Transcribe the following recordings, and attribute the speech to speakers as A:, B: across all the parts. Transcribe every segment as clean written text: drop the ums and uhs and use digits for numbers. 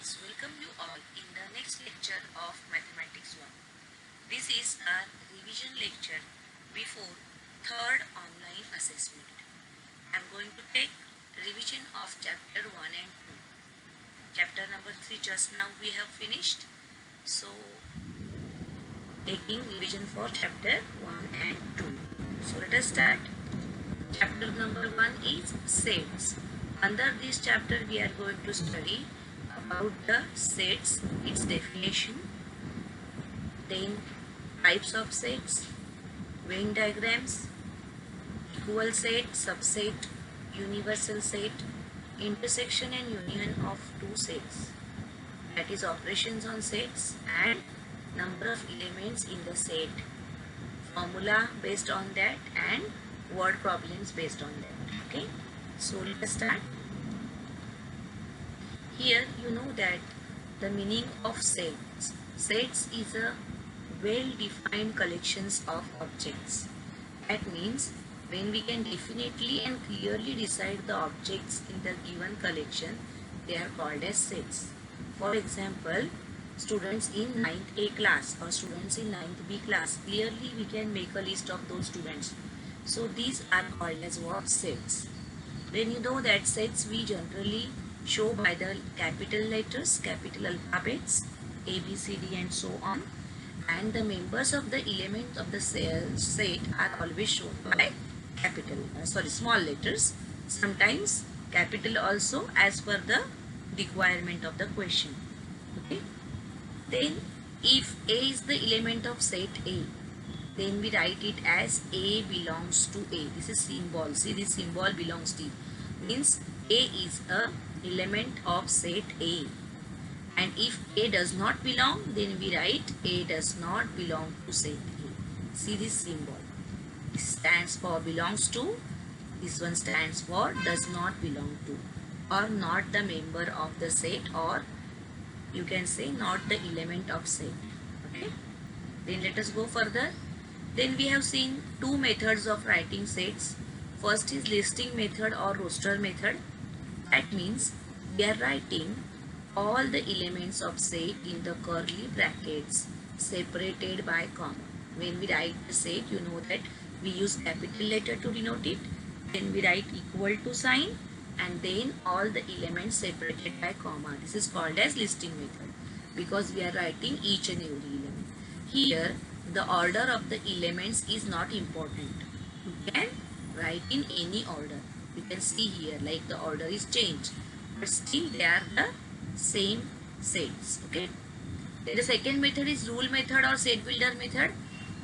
A: students, welcome you all in the next lecture of Mathematics 1. This is our revision lecture before third online assessment. I am going to take revision of chapter 1 and 2. Chapter number 3 just now we have finished. So, taking revision for chapter 1 and 2. So, let us start. Chapter number 1 is sets. Under this chapter we are going to study about the sets, its definition, then types of sets, Venn diagrams, equal set, subset, universal set, intersection and union of two sets, that is operations on sets, and number of elements in the set, formula based on that, and word problems based on that. Okay, so let us start. Here you know that the meaning of sets. Sets is a well-defined collections of objects. That means when we can definitely and clearly decide the objects in the given collection, they are called as sets. For example, students in 9th A class or students in 9th B class, clearly we can make a list of those students. So these are called as what? Sets. Then you know that sets we generally show by the capital letters, capital alphabets, A, B, C, D and so on. And the members of the element of the set are always shown by small letters. Sometimes capital also as per the requirement of the question. Okay. Then if A is the element of set A, then we write it as A belongs to A. This is symbol. See, this symbol belongs to. Means A is a element of set A. And if A does not belong, then we write A does not belong to set A. See this symbol. This stands for belongs to. This one stands for does not belong to, or not the member of the set, or you can say not the element of set. Okay. Then let us go further. Then we have seen two methods of writing sets. First is listing method or roster method. That means we are writing all the elements of set in the curly brackets separated by comma. When we write the set, you know that we use capital letter to denote it. Then we write equal to sign and then all the elements separated by comma. This is called as listing method because we are writing each and every element. Here the order of the elements is not important. You can write in any order. You can see here like the order is changed, but still they are the same sets. Okay. Then the second method is rule method or set builder method.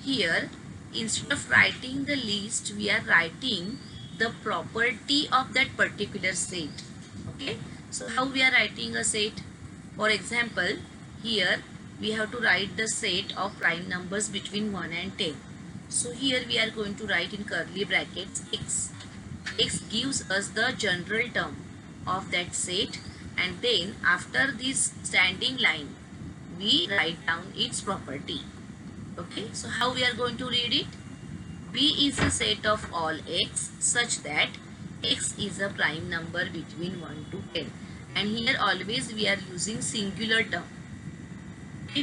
A: Here instead of writing the list, we are writing the property of that particular set. Okay. So how we are writing a set? For example, here we have to write the set of prime numbers between 1 and 10. So here we are going to write in curly brackets x. X gives us the general term of that set, and then after this standing line we write down its property. Okay, so how we are going to read it? B is a set of all x such that x is a prime number between 1 to 10, and here always we are using singular term. Okay,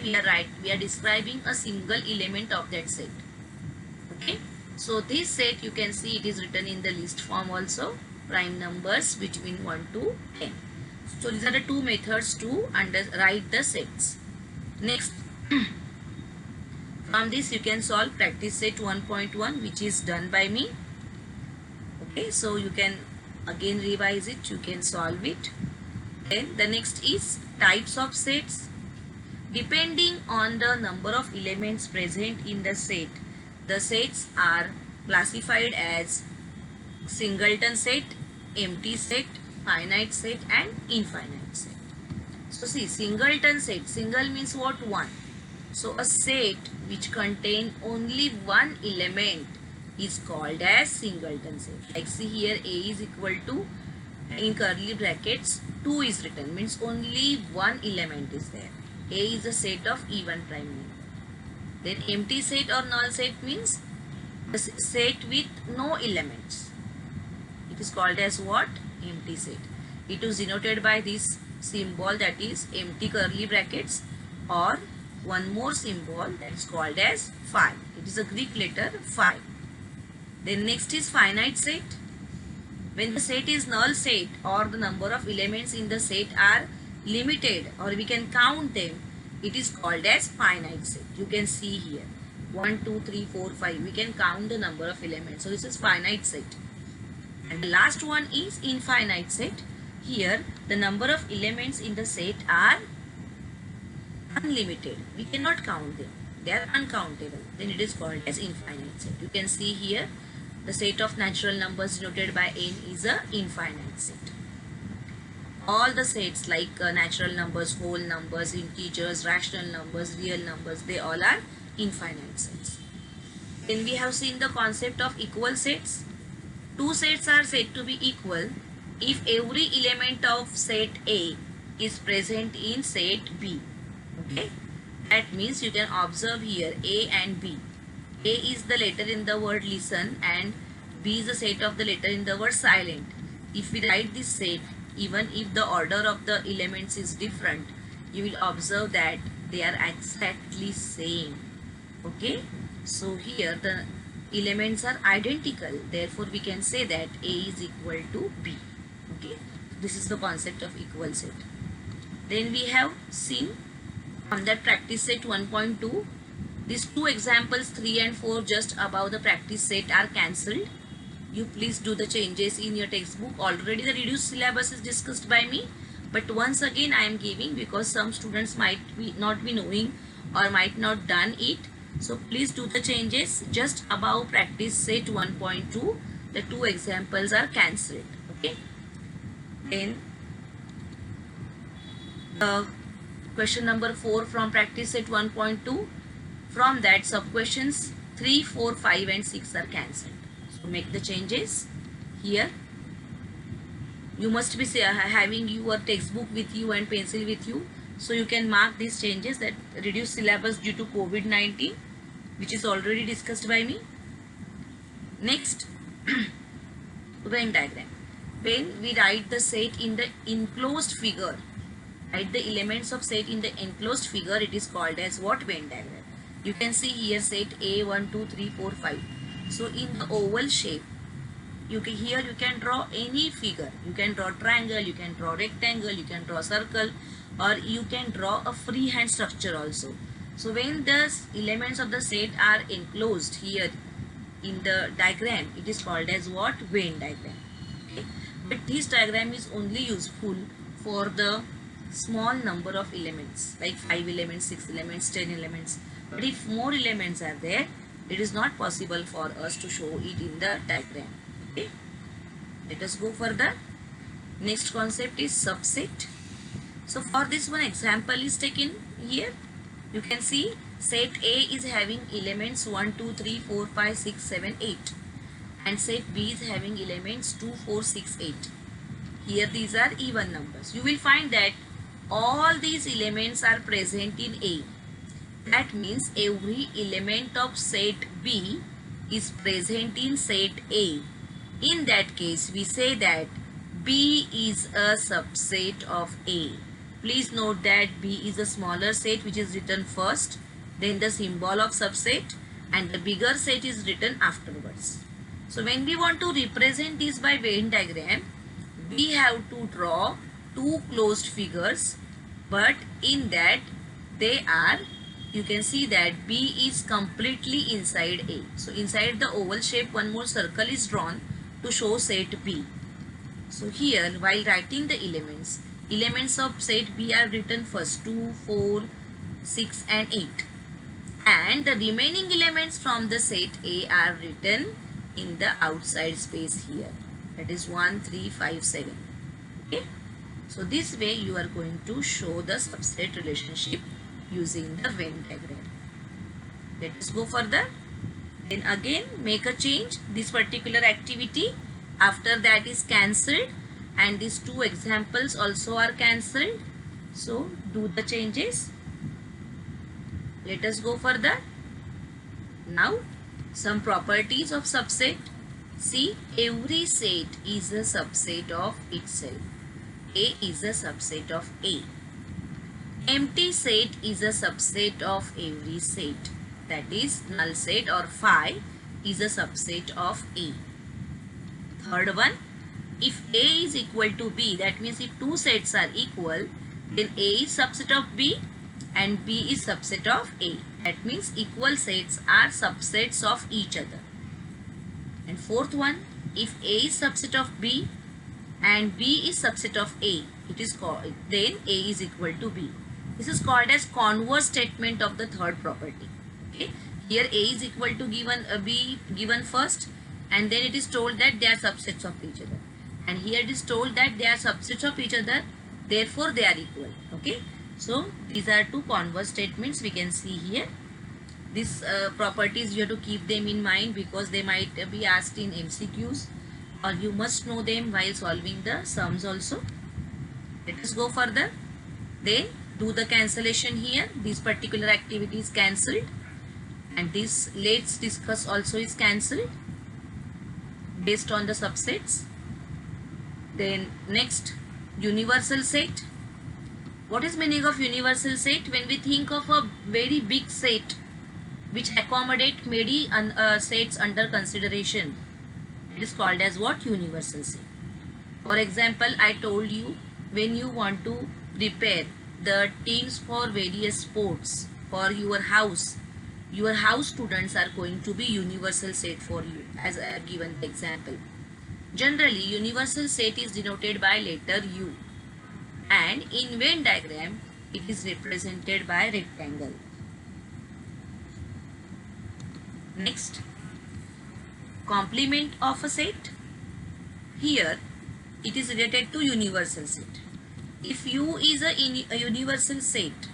A: we are describing a single element of that set. Okay, so this set you can see it is written in the list form also, prime numbers between 1 to 10. So these are the two methods to write the sets. Next, from this you can solve practice set 1.1, which is done by me. Okay, so you can again revise it, you can solve it. Then the next is types of sets. Depending on the number of elements present in the set, the sets are classified as singleton set, empty set, finite set and infinite set. So see, singleton set, single means what? One. So a set which contain only one element is called as singleton set. Like see here, A is equal to, in curly brackets 2 is written, means only one element is there. A is a set of even prime number. Then empty set or null set means the set with no elements. It is called as what? Empty set. It is denoted by this symbol that is empty curly brackets, or one more symbol that is called as phi. It is a Greek letter phi. Then next is finite set. When the set is null set or the number of elements in the set are limited or we can count them, it is called as finite set. You can see here 1, 2, 3, 4, 5. We can count the number of elements. So this is finite set. And the last one is infinite set. Here the number of elements in the set are unlimited. We cannot count them. They are uncountable. Then it is called as infinite set. You can see here the set of natural numbers denoted by n is a infinite set. All the sets like natural numbers, whole numbers, integers, rational numbers, real numbers, they all are infinite sets. Then we have seen the concept of equal sets. Two sets are said to be equal if every element of set A is present in set B. Okay, that means you can observe here A and B. A is the letter in the word listen and B is the set of the letter in the word silent. If we write this set, even if the order of the elements is different, you will observe that they are exactly same. Okay, so here the elements are identical, therefore we can say that A is equal to B. Okay, this is the concept of equal set. Then we have seen on that practice set 1.2, these two examples 3 and 4 just above the practice set are cancelled. You please do the changes in your textbook. Already the reduced syllabus is discussed by me, but once again I am giving because some students might not be knowing or might not done it. So please do the changes just above practice set 1.2. The two examples are cancelled. Okay. Then the question number 4 from practice set 1.2. From that sub questions 3, 4, 5 and 6 are cancelled. So make the changes here. You must be having your textbook with you and pencil with you. So you can mark these changes, that reduced syllabus due to COVID-19, which is already discussed by me. Next, Venn diagram. When we write the set in the enclosed figure, write the elements of set in the enclosed figure, it is called as what? Venn diagram. You can see here set A 1, 2, 3, 4, 5. So in the oval shape, here you can draw any figure. You can draw triangle, you can draw rectangle, you can draw circle, or you can draw a freehand structure also. So when the elements of the set are enclosed here in the diagram, it is called as what? Venn diagram. Okay. But this diagram is only useful for the small number of elements, like 5 elements, 6 elements, 10 elements. But if more elements are there, it is not possible for us to show it in the diagram. Okay. Let us go further. Next concept is subset. So for this one example is taken here. You can see set A is having elements 1, 2, 3, 4, 5, 6, 7, 8. And set B is having elements 2, 4, 6, 8. Here these are even numbers. You will find that all these elements are present in A. That means every element of set B is present in set A. In that case, we say that B is a subset of A. Please note that B is a smaller set which is written first, then the symbol of subset, and the bigger set is written afterwards. So when we want to represent this by Venn diagram, we have to draw two closed figures, but in that they are, you can see that B is completely inside A. So inside the oval shape, one more circle is drawn to show set B. So here, while writing the elements of set B are written first, 2, 4, 6 and 8. And the remaining elements from the set A are written in the outside space here. That is 1, 3, 5, 7. Okay. So this way you are going to show the subset relationship using the Venn diagram. Let us go further. Then again make a change. This particular activity after that is cancelled, and these two examples also are cancelled. So do the changes. Let us go further. Now some properties of subset. See, every set is a subset of itself. A is a subset of A. Empty set is a subset of every set. That is, null set or phi is a subset of A. Third one, if A is equal to B, that means if two sets are equal, then A is subset of B and B is subset of A. That means equal sets are subsets of each other. And fourth one, if A is subset of B and B is subset of A, it is called, then A is equal to B. This is called as converse statement of the third property. Okay, here A is equal to B given first, and then it is told that they are subsets of each other, and here it is told that they are subsets of each other, therefore they are equal. Okay, so these are two converse statements we can see here. These properties you have to keep them in mind because they might be asked in MCQs, or you must know them while solving the sums also. Let us go further. Then do the cancellation here. This particular activity is cancelled, and this let's discuss also is cancelled based on the subsets. Then next, universal set. What is meaning of universal set? When we think of a very big set which accommodate many sets under consideration, it is called as what? Universal set. For example, I told you, when you want to prepare the teams for various sports for your house students are going to be universal set for you, as I have given the example. Generally, universal set is denoted by letter U, and in Venn diagram it is represented by rectangle. Next, complement of a set. Here it is related to universal set. If U is a universal set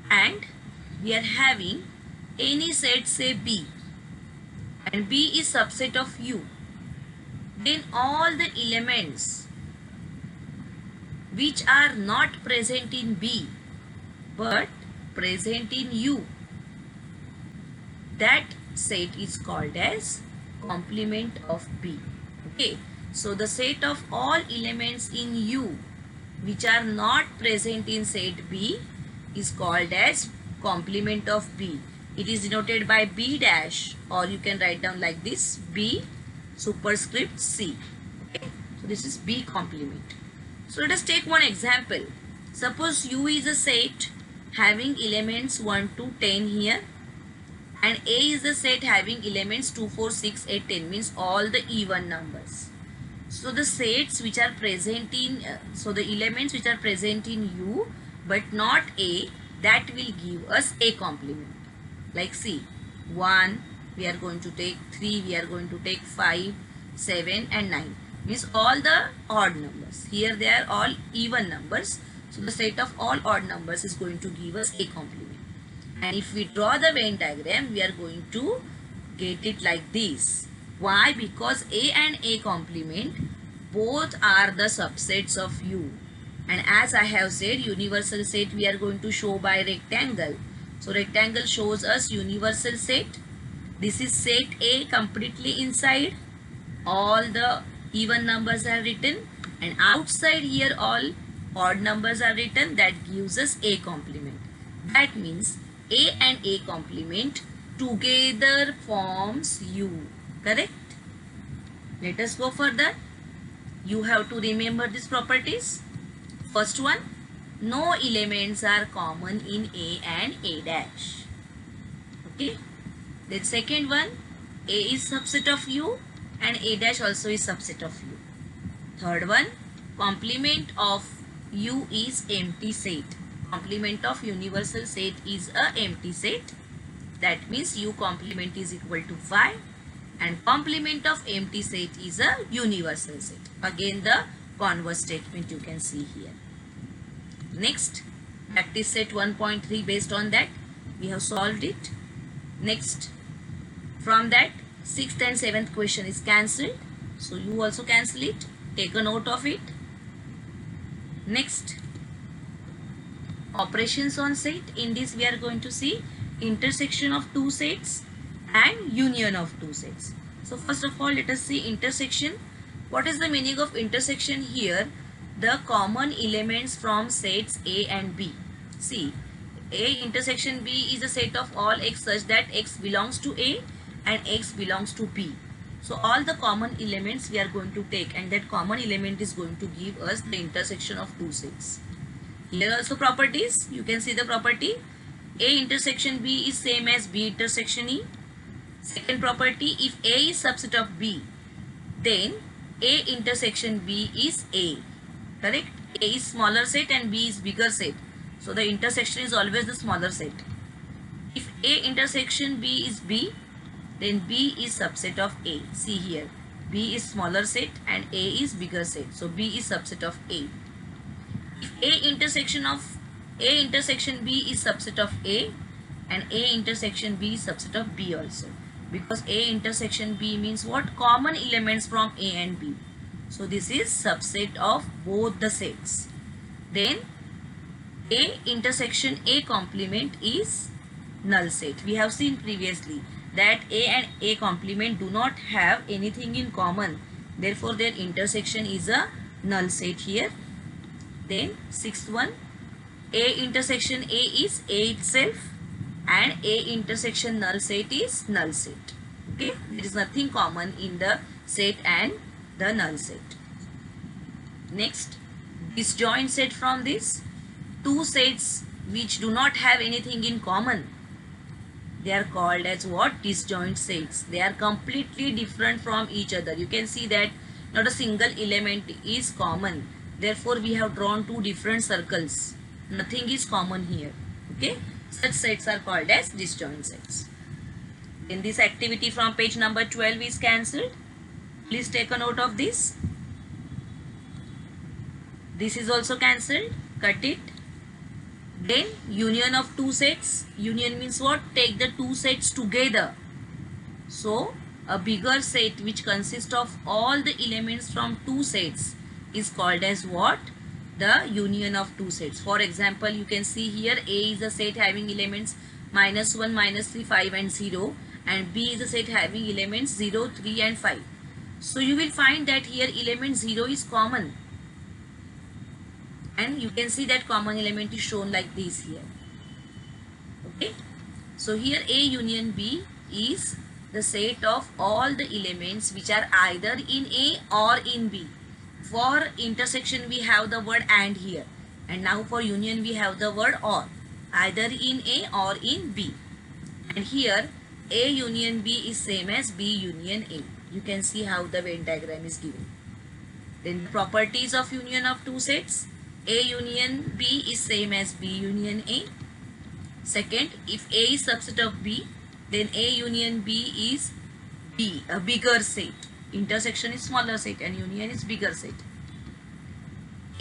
A: and we are having any set, say B, and B is subset of U, then all the elements which are not present in B but present in U, that set is called as complement of B. Okay, so the set of all elements in U which are not present in set B is called as complement of B. It is denoted by B dash, or you can write down like this, B superscript C. Okay, so this is B complement. So let us take one example. Suppose U is a set having elements 1 to 10 here, and A is a set having elements 2, 4, 6, 8, 10, means all the even numbers. So the sets which are present in, the elements which are present in U but not A, that will give us A complement. Like see, 1 we are going to take, 3 we are going to take, 5, 7 and 9. Means all the odd numbers. Here they are all even numbers. So the set of all odd numbers is going to give us A complement. And if we draw the Venn diagram, we are going to get it like this. Why? Because A and A complement both are the subsets of U. And as I have said, universal set we are going to show by rectangle. So rectangle shows us universal set. This is set A completely inside. All the even numbers are written, and outside here all odd numbers are written. That gives us A complement. That means A and A complement together forms U. Correct? Let us go further. You have to remember these properties. First one, no elements are common in A and A dash. Okay. Then second one, A is subset of U and A dash also is subset of U. Third one, complement of U is empty set. Complement of universal set is a empty set. That means U complement is equal to phi, and complement of empty set is a universal set. Again the converse statement you can see here. Next, practice set 1.3. Based on that we have solved it. Next, from that 6th and 7th question is cancelled, so you also cancel it. Take a note of it. Next, operations on set. In this we are going to see intersection of two sets and union of two sets. So first of all, let us see intersection. What is the meaning of intersection here? the common elements from sets A and B. See, A intersection B is a set of all x such that x belongs to A and x belongs to B. So all the common elements we are going to take, and that common element is going to give us the intersection of two sets. Here also properties, you can see the property A intersection B is same as B intersection E. Second property, if A is subset of B, then A intersection B is A. Correct? A is smaller set and B is bigger set. So the intersection is always the smaller set. If A intersection B is B, then B is subset of A. See here, B is smaller set and A is bigger set. So B is subset of A. If A intersection B is subset of A, and A intersection B is subset of B also. Because A intersection B means what? Common elements from A and B. So this is subset of both the sets. Then A intersection A complement is null set. We have seen previously that A and A complement do not have anything in common. Therefore their intersection is a null set here. Then sixth one, A intersection A is A itself and A intersection null set is null set. Okay, there is nothing common in the set and the null set. Next, disjoint set from this. Two sets which do not have anything in common, they are called as what? Disjoint sets. They are completely different from each other. You can see that not a single element is common. Therefore, we have drawn two different circles. Nothing is common here. Okay, such sets are called as disjoint sets. In this activity from page number 12 is cancelled. Please take a note of this. This is also cancelled. Cut it. Then union of two sets. Union means what? Take the two sets together. So a bigger set which consists of all the elements from two sets is called as what? The union of two sets. For example, you can see here A is a set having elements -1, -3, 5 and 0, and B is a set having elements 0, 3 and 5. So you will find that here element 0 is common, and you can see that common element is shown like this here. Okay, so here A union B is the set of all the elements which are either in A or in B. For intersection we have the word and here, and now for union we have the word or, either in A or in B. And here A union B is same as B union A. You can see how the Venn diagram is given. Then properties of union of two sets. A union B is same as B union A. Second, if A is subset of B, then A union B is B, a bigger set. Intersection is smaller set and union is bigger set.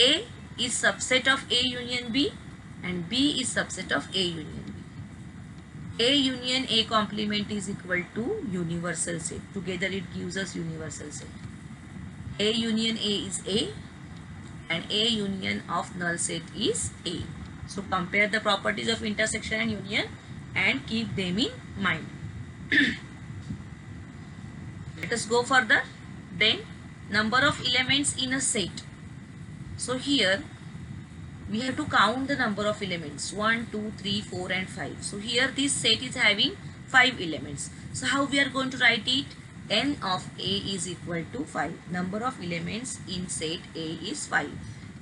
A: A is subset of A union B and B is subset of A union B. A union A complement is equal to universal set. Together it gives us universal set. A union A is A and A union of null set is A. So compare the properties of intersection and union and keep them in mind. Let us go further. Then number of elements in a set. So here we have to count the number of elements 1, 2, 3, 4 and 5. So here this set is having 5 elements. So how we are going to write it? N of A is equal to 5. Number of elements in set A is 5.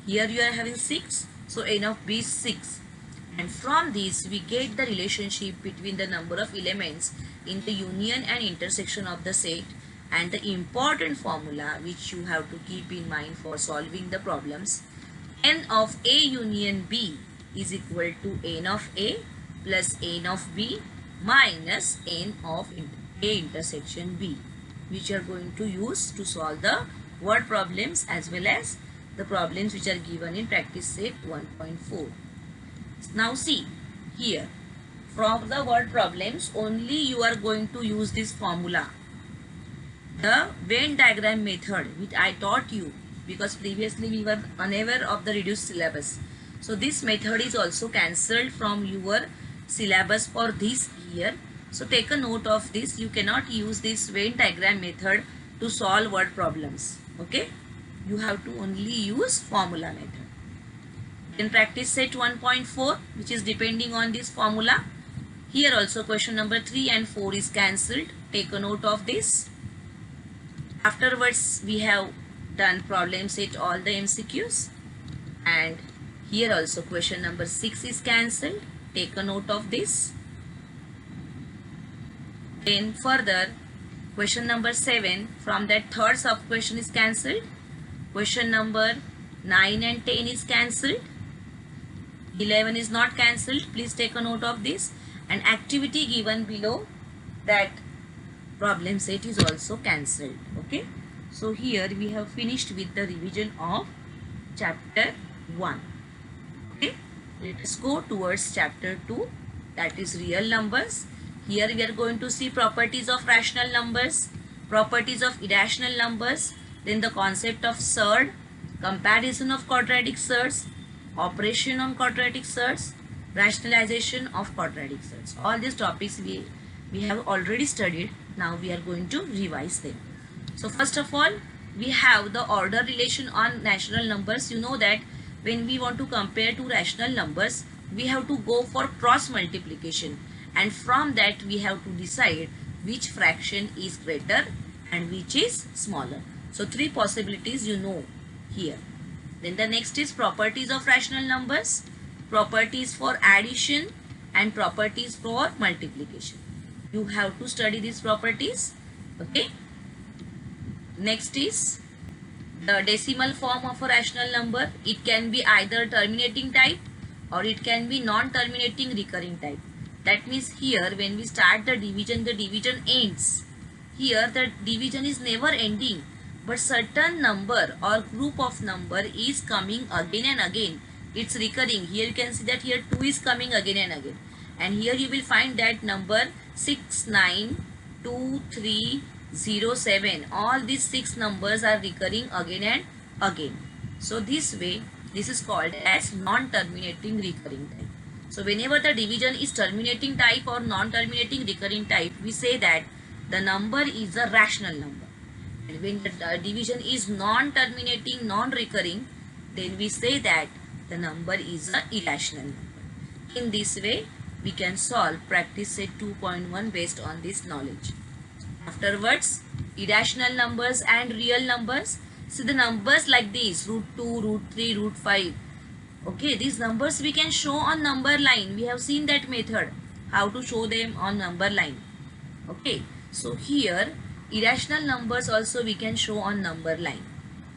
A: Here you are having 6. So N of B is 6. And from this we get the relationship between the number of elements in the union and intersection of the set, and the important formula which you have to keep in mind for solving the problems. N of A union B is equal to N of A plus N of B minus N of A intersection B, which you are going to use to solve the word problems as well as the problems which are given in practice set 1.4. Now see here, from the word problems only you are going to use this formula, the Venn diagram method which I taught you, because previously we were unaware of the reduced syllabus. So this method is also cancelled from your syllabus for this year. So take a note of this. You cannot use this Venn diagram method to solve word problems. Okay. you have to only use formula method. Then practice set 1.4, which is depending on this formula. Here also question number 3 and 4 is cancelled. Take a note of this. Afterwards we have done problem set all the MCQs, and here also question number 6 is cancelled. Take a note of this. Then further question number 7 from that third sub question is cancelled. Question number 9 and 10 is cancelled. 11 is not cancelled. Please take a note of this. And activity given below, that problem set is also cancelled. Okay. So here we have finished with the revision of chapter 1. Okay. Let us go towards chapter 2, that is real numbers. Here we are going to see properties of rational numbers, properties of irrational numbers, then the concept of surd, comparison of quadratic surds, operation on quadratic surds, rationalization of quadratic surds. All these topics we have already studied. Now we are going to revise them. So first of all, we have the order relation on natural numbers. You know that when we want to compare two rational numbers, we have to go for cross multiplication, and from that we have to decide which fraction is greater and which is smaller. So three possibilities you know here. Then the next is properties of rational numbers, properties for addition and properties for multiplication. You have to study these properties. Okay. Next is the decimal form of a rational number. It can be either terminating type or it can be non-terminating recurring type. That means here when we start the division ends. Here the division is never ending, but certain number or group of number is coming again and again. It's recurring. Here you can see that here 2 is coming again and again. And here you will find that number 692307. All these 6 numbers are recurring again and again. So this way, this is called as non-terminating recurring type. So whenever the division is terminating type or non-terminating recurring type, we say that the number is a rational number. And when the division is non-terminating, non-recurring, then we say that the number is an irrational number. In this way, we can solve practice set 2.1 based on this knowledge. Afterwards, irrational numbers and real numbers. See the numbers like these, root 2, root 3, root 5. Okay, these numbers we can show on number line. We have seen that method, how to show them on number line. Okay, so here irrational numbers also we can show on number line.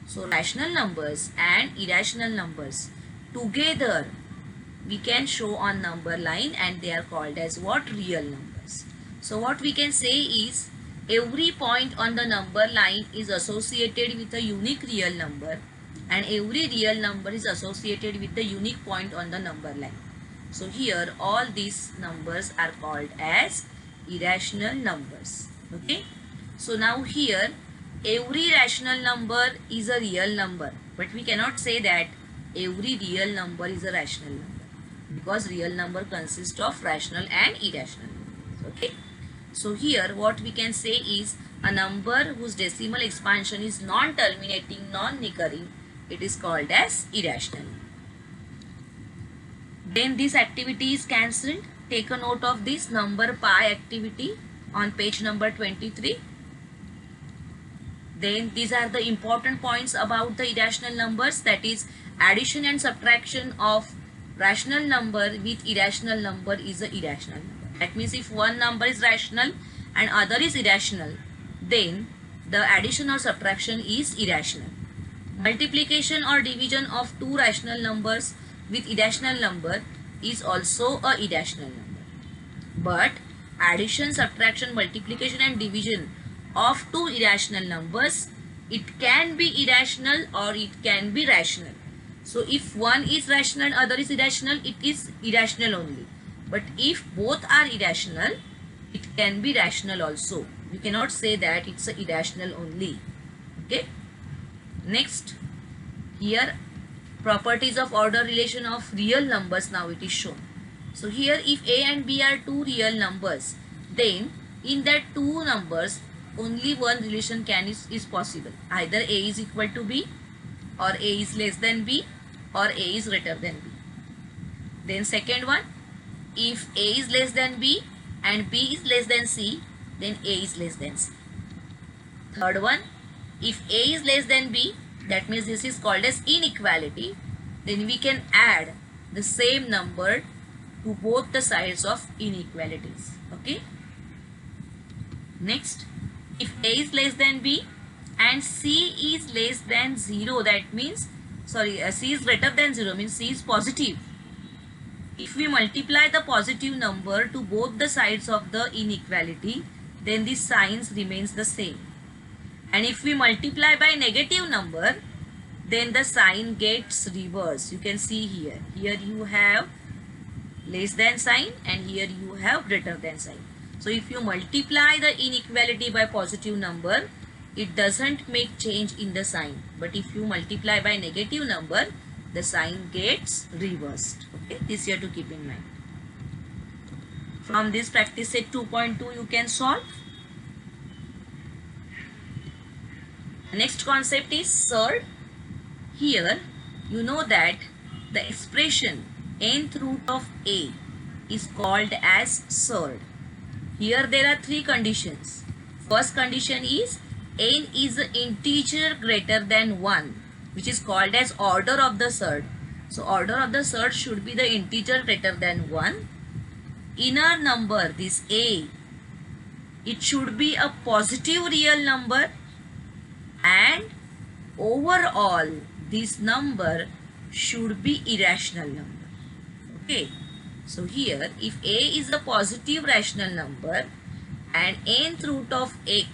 A: So rational numbers and irrational numbers together we can show on number line, and they are called as what? Real numbers. So what we can say is every point on the number line is associated with a unique real number, and every real number is associated with the unique point on the number line. So here all these numbers are called as irrational numbers. Okay. So now here every rational number is a real number, but we cannot say that every real number is a rational number, because real number consists of rational and irrational numbers. Okay. So here what we can say is a number whose decimal expansion is non-terminating, non-recurring, it is called as irrational. Then this activity is cancelled. Take a note of this number pi activity on page number 23. Then these are the important points about the irrational numbers, that is addition and subtraction of rational number with irrational number is a irrational number. That means if one number is rational and other is irrational, then the addition or subtraction is irrational. Multiplication or division of two rational numbers with irrational number is also a irrational number. But addition, subtraction, multiplication and division of two irrational numbers, it can be irrational or it can be rational. So if one is rational, other is irrational, it is irrational only. But if both are irrational, it can be rational also. We cannot say that it's a irrational only. Okay. Next, here properties of order relation of real numbers, now it is shown. So here if A and B are two real numbers, then in that two numbers only one relation is possible. Either A is equal to B or A is less than B or A is greater than B. Then second one, if A is less than B and B is less than C, then A is less than C. Third one, if A is less than B, that means this is called as inequality, then we can add the same number to both the sides of inequalities. Okay. Next, if A is less than B and C is less than 0, that means, C is greater than 0 means C is positive. If we multiply the positive number to both the sides of the inequality, then the signs remains the same. And if we multiply by negative number, then the sign gets reversed. You can see here. Here you have less than sign and here you have greater than sign. So if you multiply the inequality by positive number, it doesn't make change in the sign. But if you multiply by negative number, the sign gets reversed. Okay, this you have to keep in mind. From this practice set 2.2 you can solve. Next concept is surd. Here you know that the expression nth root of A is called as surd. Here there are three conditions. First condition is n is an integer greater than 1, which is called as order of the surd. So order of the surd should be the integer greater than 1. Inner number, this A, it should be a positive real number, and overall this number should be irrational number. Okay, so here if A is a positive rational number and nth root of A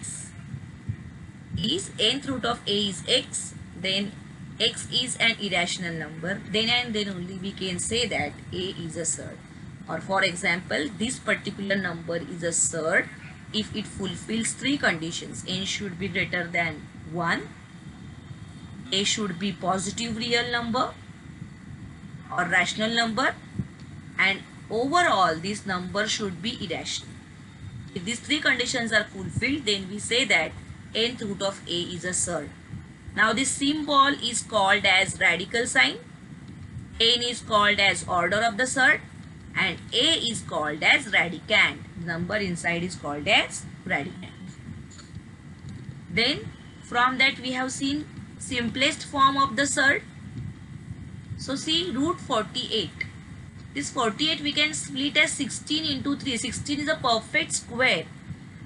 A: is x, then x is an irrational number, then and then only we can say that A is a surd. Or for example, this particular number is a surd if it fulfills three conditions. N should be greater than 1, A should be positive real number or rational number, and overall this number should be irrational. If these three conditions are fulfilled, then we say that nth root of A is a surd. Now this symbol is called as radical sign, n is called as order of the surd, and A is called as radicand. The number inside is called as radicand. Then from that we have seen simplest form of the surd. So see root 48. This 48 we can split as 16 into 3. 16 is a perfect square,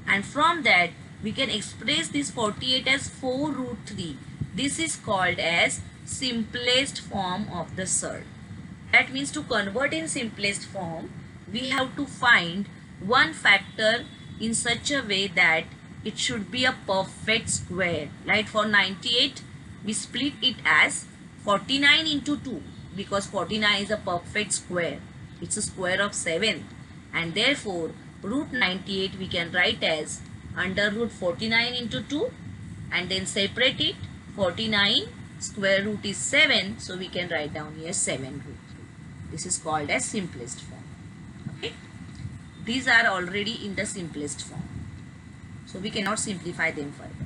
A: and from that we can express this 48 as 4 root 3. This is called as simplest form of the surd. That means to convert in simplest form, we have to find one factor in such a way that it should be a perfect square. Like for 98, we split it as 49 into 2 because 49 is a perfect square. It's a square of 7, and therefore root 98 we can write as under root 49 into 2, and then separate it. 49 square root is 7, so we can write down here 7 root 3. This is called as simplest form. Okay, these are already in the simplest form, so we cannot simplify them further.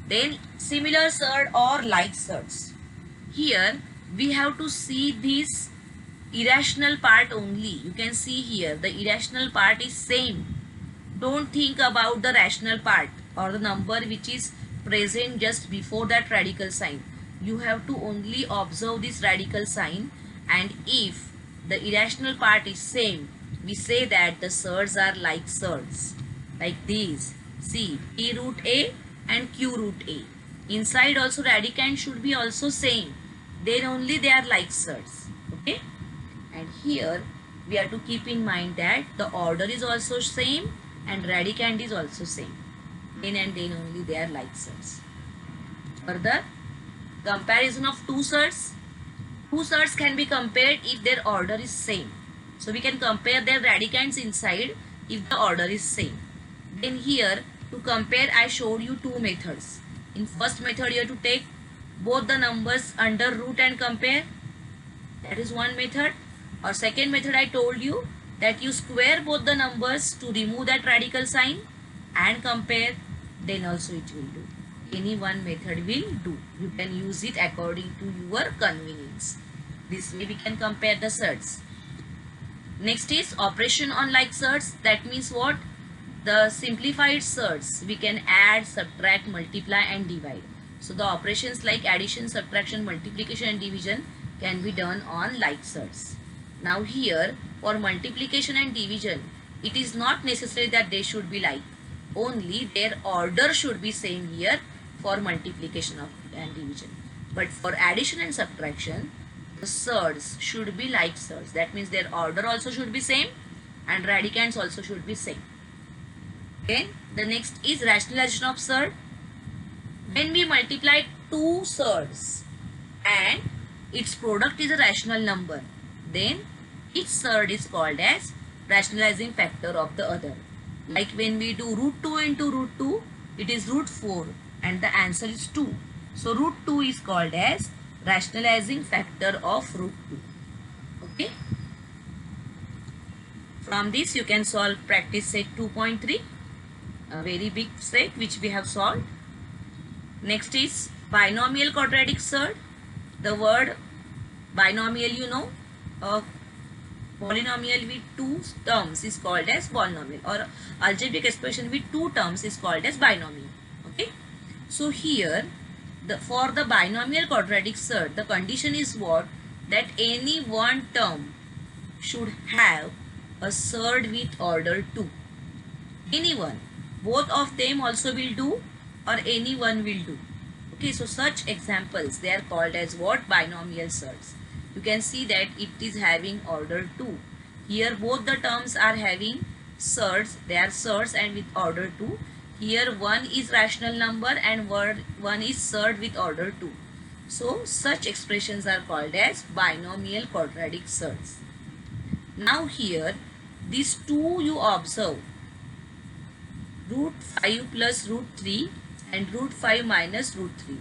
A: Then similar surd or like surds. Here we have to see this irrational part only. You can see here the irrational part is same. Don't think about the rational part or the number which is present just before that radical sign. You have to only observe this radical sign, and if the irrational part is same, we say that the surds are like surds. Like these. See, P root A and Q root A. Inside also radicand should be also same. Then only they are like surds. Okay. And here we have to keep in mind that the order is also same and radicand is also same. Then and then only they are like surds. Further, comparison of two surds. Two surds can be compared if their order is same. So we can compare their radicands inside if the order is same. Then here to compare I showed you two methods. In first method you have to take both the numbers under root and compare. That is one method. Or second method I told you that you square both the numbers to remove that radical sign and compare, then also it will do. any one method will do. You can use it according to your convenience. This way we can compare the surds. Next is operation on like surds. That means what? The simplified surds we can add, subtract, multiply and divide. So the operations like addition, subtraction, multiplication and division can be done on like surds. Now here for multiplication and division, it is not necessary that they should be like. Only their order should be same here for multiplication and division. But for addition and subtraction, the surds should be like surds. That means their order also should be same and radicands also should be same. Then the next is rationalization of surd. When we multiply two surds and its product is a rational number, then each surd is called as rationalizing factor of the other. Like when we do root 2 into root 2, it is root 4 and the answer is 2. So root 2 is called as rationalizing factor of root 2. Okay. From this you can solve practice set 2.3. A very big set which we have solved. Next is binomial quadratic surd. The word binomial, you know, a polynomial with two terms is called as polynomial, or algebraic expression with two terms is called as binomial. Okay. So here for the binomial quadratic surd, the condition is what? That any one term should have a surd with order 2. Any one. Both of them also will do or any one will do. Okay, so such examples, they are called as what? Binomial surds. You can see that it is having order 2. Here both the terms are having surds. They are surds and with order 2. Here one is rational number and one is surd with order 2. So such expressions are called as binomial quadratic surds. Now here these two you observe, root 5 plus root 3 and root 5 minus root 3.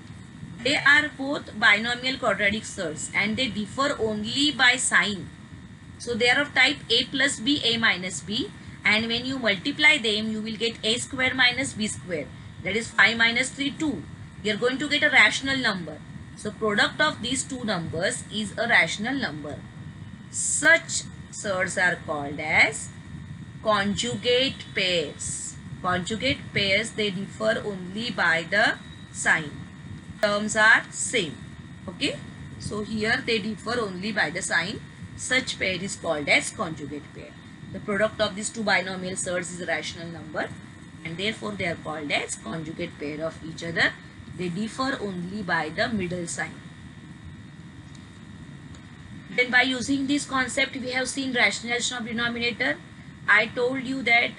A: They are both binomial quadratic surds and they differ only by sign. So they are of type a plus b, a minus b, and when you multiply them you will get a square minus b square. That is 5 minus 3, 2. You are going to get a rational number. So product of these two numbers is a rational number. Such surds are called as conjugate pairs. Conjugate pairs, they differ only by the sign. Terms are same. Okay. So here they differ only by the sign. Such pair is called as conjugate pair. The product of these two binomial surds is a rational number and therefore they are called as conjugate pair of each other. They differ only by the middle sign. Then by using this concept we have seen rationalization of denominator. I told you that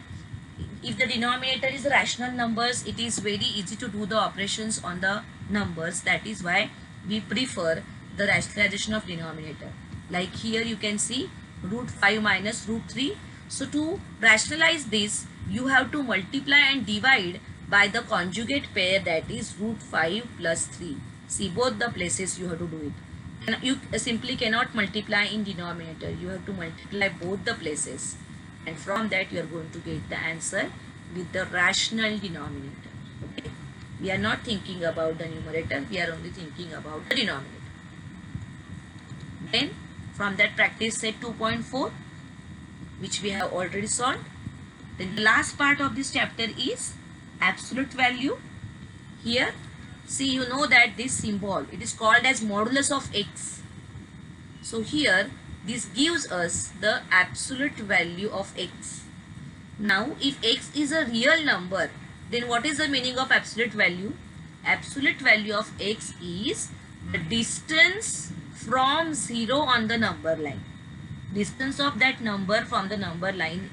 A: if the denominator is rational numbers, it is very easy to do the operations on the numbers. That is why we prefer the rationalization of denominator. Like here you can see root 5 minus root 3. So to rationalize this, you have to multiply and divide by the conjugate pair, that is root 5 plus 3. See, both the places you have to do it. And you simply cannot multiply in denominator. You have to multiply both the places. And from that you are going to get the answer with the rational denominator. Okay? We are not thinking about the numerator. We are only thinking about the denominator. Then from that practice set 2.4, which we have already solved. Then the last part of this chapter is absolute value. Here, see, you know that this symbol, it is called as modulus of x. So here, this gives us the absolute value of x. Now, if x is a real number, then what is the meaning of absolute value? Absolute value of x is the distance from 0 on the number line. Distance of that number from the number line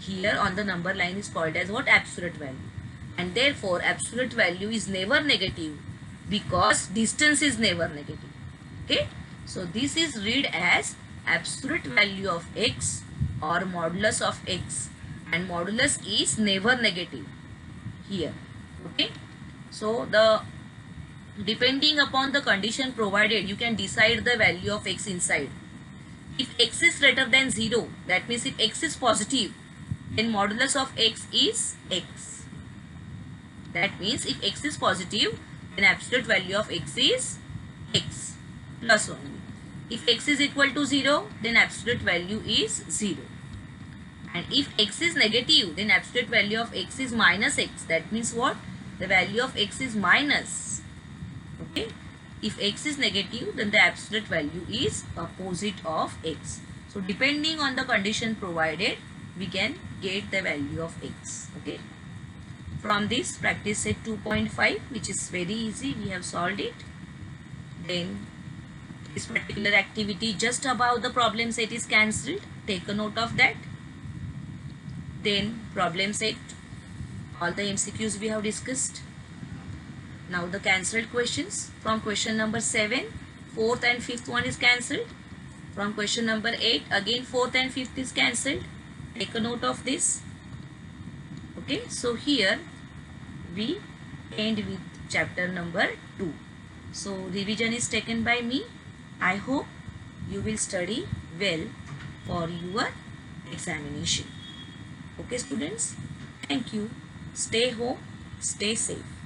A: here on the number line is called as what? Absolute value. And therefore, absolute value is never negative because distance is never negative. Okay. So, this is read as absolute value of x or modulus of x, and modulus is never negative here. Okay. So, depending upon the condition provided, you can decide the value of x inside. If x is greater than 0, that means if x is positive, then modulus of x is x. That means if x is positive, then absolute value of x is x plus only. If x is equal to 0, then absolute value is 0. And if x is negative, then absolute value of x is minus x. That means what? The value of x is minus. Okay. If x is negative, then the absolute value is opposite of x. So depending on the condition provided, we can get the value of x. Okay. From this practice set 2.5, which is very easy, we have solved it. Then this particular activity just above the problem set is cancelled. Take a note of that. Then problem set, all the MCQs we have discussed. Now the cancelled questions. From question number 7, 4th and 5th one is cancelled. From question number 8, again 4th and 5th is cancelled. Take a note of this. Okay, so here we end with chapter number 2. So revision is taken by me. I hope you will study well for your examination. Okay students, thank you. Stay home, stay safe.